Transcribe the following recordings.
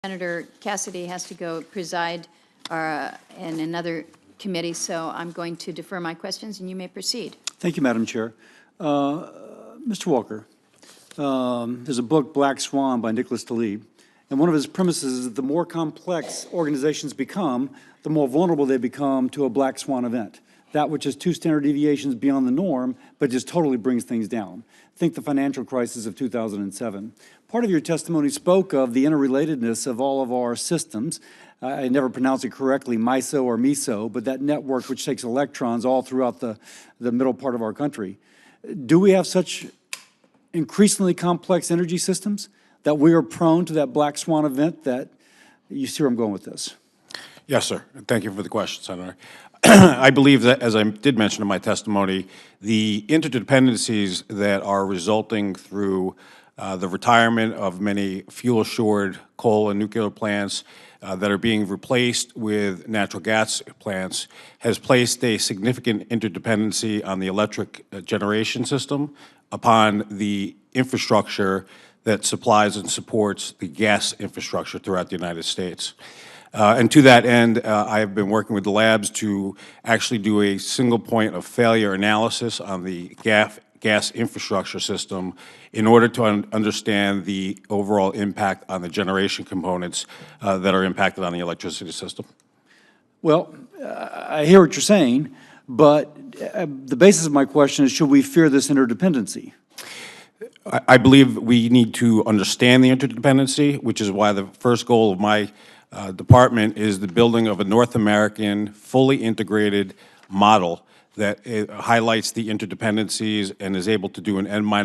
Senator Cassidy has to go preside in another committee, so I'm going to defer my questions, and you may proceed. Thank you, Madam Chair. Mr. Walker, there's a book, Black Swan, by Nicholas Taleb, and one of his premises is that the more complex organizations become, the more vulnerable they become to a black swan event. That which is 2 standard deviations beyond the norm, but just totally brings things down. Think the financial crisis of 2007. Part of your testimony spoke of the interrelatedness of all of our systems. I never pronounce it correctly, MISO or MISO, but that network which takes electrons all throughout the middle part of our country. Do we have such increasingly complex energy systems that we are prone to that black swan event that you see where I'm going with this? Yes, sir. Thank you for the question, Senator. I believe that, as I did mention in my testimony, the interdependencies that are resulting through the retirement of many fuel-assured coal and nuclear plants that are being replaced with natural gas plants has placed a significant interdependency on the electric generation system upon the infrastructure that supplies and supports the gas infrastructure throughout the United States. And to that end, I have been working with the labs to actually do a single point of failure analysis on the gas infrastructure system in order to understand the overall impact on the generation components that are impacted on the electricity system. Well, I hear what you're saying, but the basis of my question is, should we fear this interdependency? I believe we need to understand the interdependency, which is why the first goal of my department is the building of a North American, fully integrated model that highlights the interdependencies and is able to do an N-1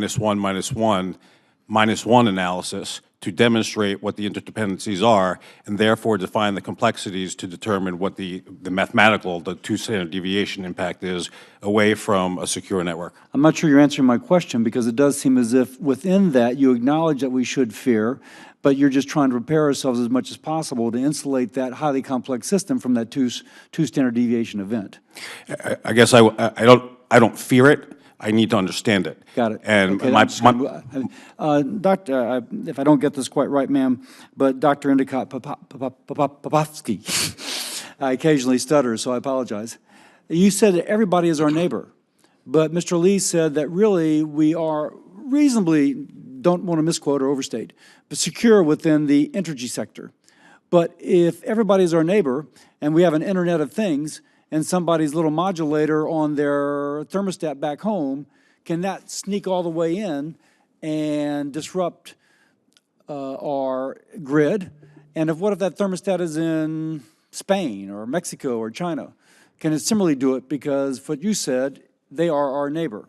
analysis to demonstrate what the interdependencies are, and therefore define the complexities to determine what the mathematical, the 2 standard deviation impact is away from a secure network. I'm not sure you're answering my question, because it does seem as if within that you acknowledge that we should fear, but you're just trying to prepare ourselves as much as possible to insulate that highly complex system from that two standard deviation event. I guess I don't fear it. I need to understand it. Got it. And okay, Doctor, if I don't get this quite right, ma'am, but Dr. Endicott Popovsky, I occasionally stutter, so I apologize. You said that everybody is our neighbor, but Mr. Lee said that really we are reasonably, don't want to misquote or overstate, but secure within the energy sector. But if everybody is our neighbor and we have an Internet of Things and somebody's little modulator on their thermostat back home, can that sneak all the way in and disrupt our grid? And what if that thermostat is in Spain or Mexico or China? Can it similarly do it because what you said, they are our neighbor?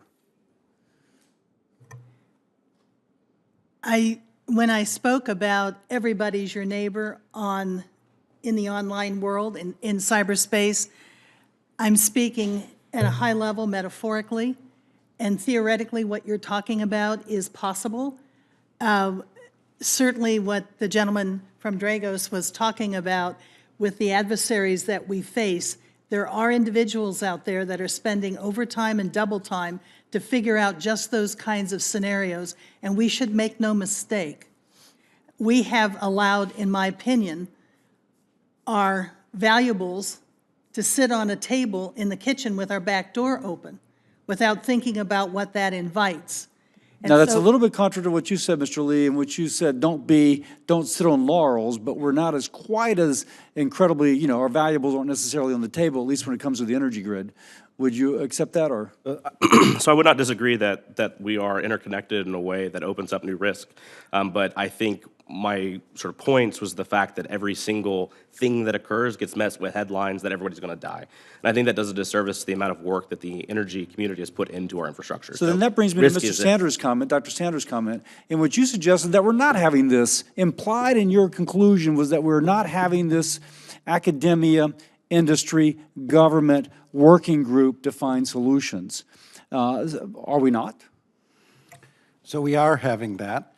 When I spoke about everybody's your neighbor in the online world, in cyberspace, I'm speaking at a high level metaphorically, and theoretically what you're talking about is possible. Certainly what the gentleman from Dragos was talking about with the adversaries that we face, there are individuals out there that are spending overtime and double time to figure out just those kinds of scenarios, and we should make no mistake. We have allowed, in my opinion, our valuables to sit on a table in the kitchen with our back door open without thinking about what that invites. And now, that's a little bit contrary to what you said, Mr. Lee, in which you said don't sit on laurels, but we're not as quite as incredibly, our valuables aren't necessarily on the table, at least when it comes to the energy grid. Would you accept that, or? So I would not disagree that we are interconnected in a way that opens up new risk, but I think my sort of points was the fact that every single thing that occurs gets met with headlines that everybody's going to die. And I think that does a disservice to the amount of work that the energy community has put into our infrastructure. So then that brings me to Mr. Sanders' comment, Dr. Sanders' comment, in which you suggested that we're not having this, implied in your conclusion was that we're not having this academia, industry, government working group to find solutions. Are we not? So we are having that.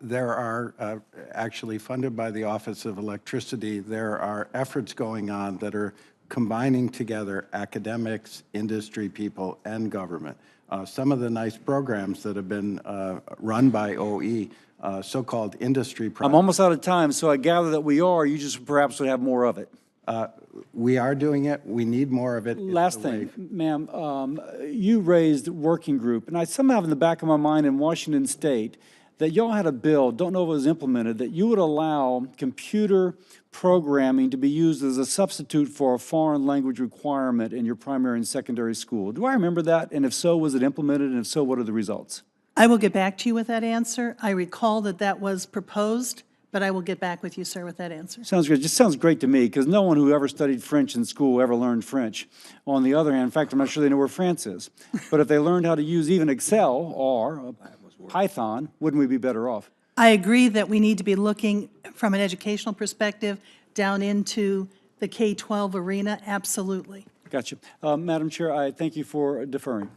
There are, actually funded by the Office of Electricity, there are efforts going on that are combining together academics, industry people, and government. Some of the nice programs that have been run by OE so-called industry I'm projects. almost out of time, so I gather that we are, you just perhaps would have more of it. We are doing it. We need more of it. It's Last the way- thing, ma'am, you raised working group, and I somehow have in the back of my mind in Washington State that y'all had a bill, don't know if it was implemented, that you would allow computer programming to be used as a substitute for a foreign language requirement in your primary and secondary school. Do I remember that? And if so, was it implemented? And if so, what are the results? I will get back to you with that answer. I recall that that was proposed, but I will get back with you, sir, with that answer. Sounds good. Just sounds great to me, because no one who ever studied French in school ever learned French. On the other hand, in fact, I'm not sure they know where France is. But if they learned how to use even Excel or Python, wouldn't we be better off? I agree that we need to be looking from an educational perspective down into the K-12 arena, absolutely. Gotcha. Madam Chair, I thank you for deferring.